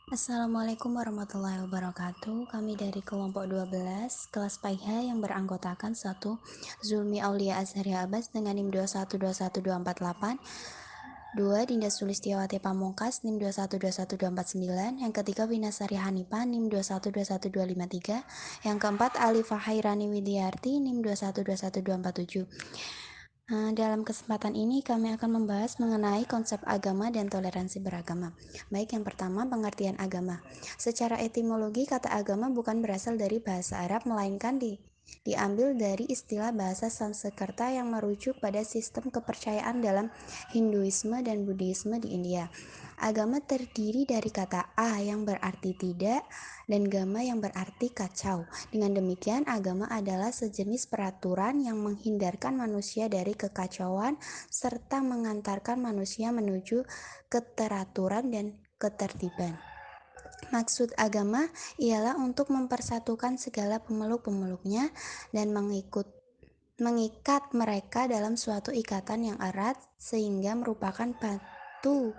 Assalamualaikum warahmatullahi wabarakatuh. Kami dari kelompok 12 kelas PAIHA yang beranggotakan 1. Zulmi Aulia Azharia Abbas dengan NIM 2121248, 2. Dinda Sulistiawati Pamungkas NIM 2121249, yang ketiga Winasari Hanifah NIM 2121253, yang keempat Alifah Hairani Widiarti NIM 2121247. Dalam kesempatan ini kami akan membahas mengenai konsep agama dan toleransi beragama. Baik, yang pertama pengertian agama. Secara etimologi, kata agama bukan berasal dari bahasa Arab, melainkan diambil dari istilah bahasa Sanskerta yang merujuk pada sistem kepercayaan dalam Hinduisme dan Buddhisme di India. Agama terdiri dari kata a yang berarti tidak dan gama yang berarti kacau. Dengan demikian, agama adalah sejenis peraturan yang menghindarkan manusia dari kekacauan serta mengantarkan manusia menuju keteraturan dan ketertiban. Maksud agama ialah untuk mempersatukan segala pemeluk-pemeluknya dan mengikat mereka dalam suatu ikatan yang erat sehingga merupakan batu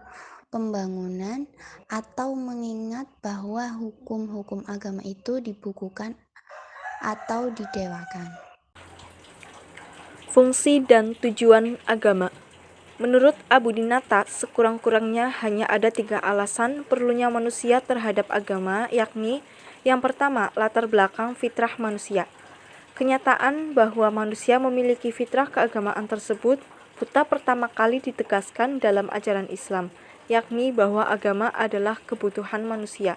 pembangunan atau mengingat bahwa hukum-hukum agama itu dibukukan atau didewakan. Fungsi dan tujuan agama. Menurut Abu Dinata, sekurang-kurangnya hanya ada 3 alasan perlunya manusia terhadap agama, yakni yang pertama, latar belakang fitrah manusia. Kenyataan bahwa manusia memiliki fitrah keagamaan tersebut buta pertama kali ditegaskan dalam ajaran Islam, yakni bahwa agama adalah kebutuhan manusia.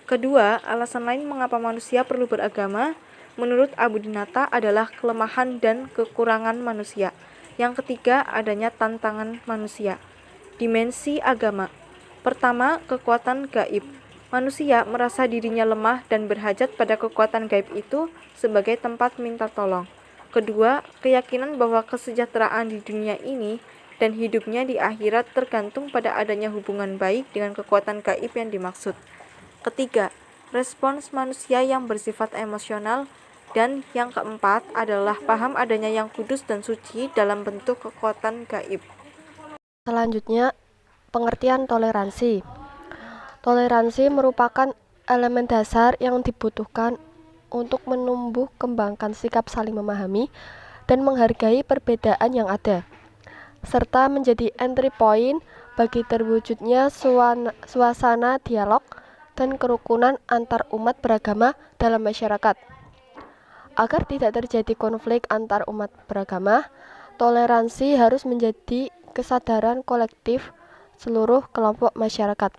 Kedua, alasan lain mengapa manusia perlu beragama, menurut Abu Dinata adalah kelemahan dan kekurangan manusia. Yang ketiga, adanya tantangan manusia. Dimensi agama. Pertama, kekuatan gaib. Manusia merasa dirinya lemah dan berhajat pada kekuatan gaib itu sebagai tempat minta tolong. Kedua, keyakinan bahwa kesejahteraan di dunia ini dan hidupnya di akhirat tergantung pada adanya hubungan baik dengan kekuatan gaib yang dimaksud. Ketiga, respons manusia yang bersifat emosional. Dan yang keempat adalah paham adanya yang kudus dan suci dalam bentuk kekuatan gaib. Selanjutnya, pengertian toleransi. Toleransi merupakan elemen dasar yang dibutuhkan untuk menumbuh kembangkan sikap saling memahami dan menghargai perbedaan yang ada, serta menjadi entry point bagi terwujudnya suasana dialog dan kerukunan antar umat beragama dalam masyarakat. Agar tidak terjadi konflik antar umat beragama, toleransi harus menjadi kesadaran kolektif seluruh kelompok masyarakat.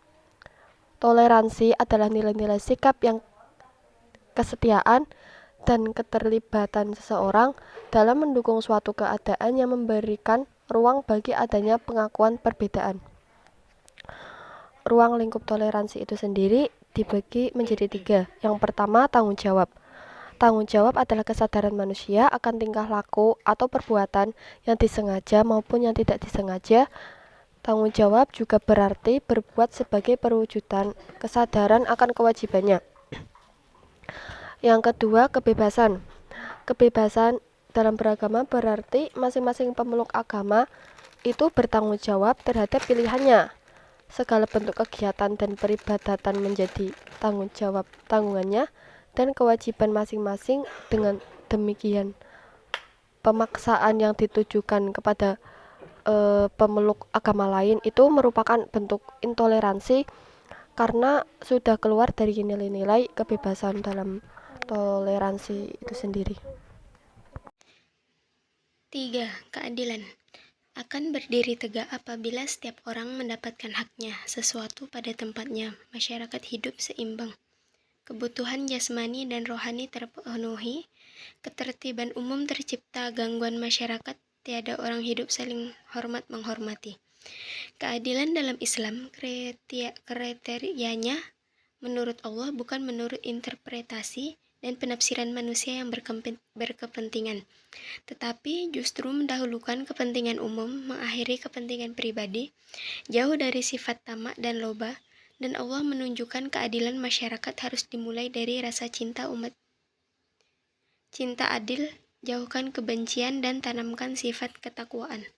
Toleransi adalah nilai-nilai sikap yang kesetiaan dan keterlibatan seseorang dalam mendukung suatu keadaan yang memberikan ruang bagi adanya pengakuan perbedaan. Ruang lingkup toleransi itu sendiri dibagi menjadi 3. Yang pertama, tanggung jawab. Tanggung jawab adalah kesadaran manusia akan tingkah laku atau perbuatan yang disengaja maupun yang tidak disengaja. Tanggung jawab juga berarti berbuat sebagai perwujudan kesadaran akan kewajibannya. Yang kedua, kebebasan. Kebebasan dalam beragama berarti masing-masing pemeluk agama itu bertanggung jawab terhadap pilihannya. Segala bentuk kegiatan dan peribadatan menjadi tanggungannya dan kewajiban masing-masing. Dengan demikian, pemaksaan yang ditujukan kepada pemeluk agama lain itu merupakan bentuk intoleransi karena sudah keluar dari nilai-nilai kebebasan dalam toleransi itu sendiri. 3. Keadilan akan berdiri tegak apabila setiap orang mendapatkan haknya, sesuatu pada tempatnya, masyarakat hidup seimbang. Kebutuhan jasmani dan rohani terpenuhi, ketertiban umum tercipta, gangguan masyarakat, tiada orang hidup saling hormat-menghormati. Keadilan dalam Islam, kriterianya menurut Allah bukan menurut interpretasi dan penafsiran manusia yang berkepentingan, tetapi justru mendahulukan kepentingan umum, mengakhiri kepentingan pribadi, jauh dari sifat tamak dan loba. Dan Allah menunjukkan keadilan masyarakat harus dimulai dari rasa cinta umat. Cinta adil, jauhkan kebencian dan tanamkan sifat ketakwaan.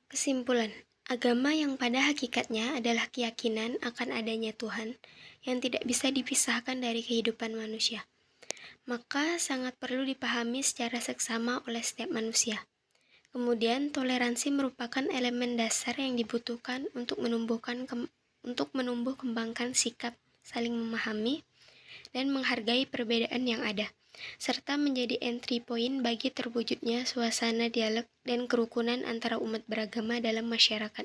Kesimpulan, Agama yang pada hakikatnya adalah keyakinan akan adanya Tuhan yang tidak bisa dipisahkan dari kehidupan manusia, maka sangat perlu dipahami secara seksama oleh setiap manusia. Kemudian, toleransi merupakan elemen dasar yang dibutuhkan untuk menumbuh kembangkan sikap saling memahami dan menghargai perbedaan yang ada, serta menjadi entry point bagi terwujudnya suasana dialog dan kerukunan antara umat beragama dalam masyarakat.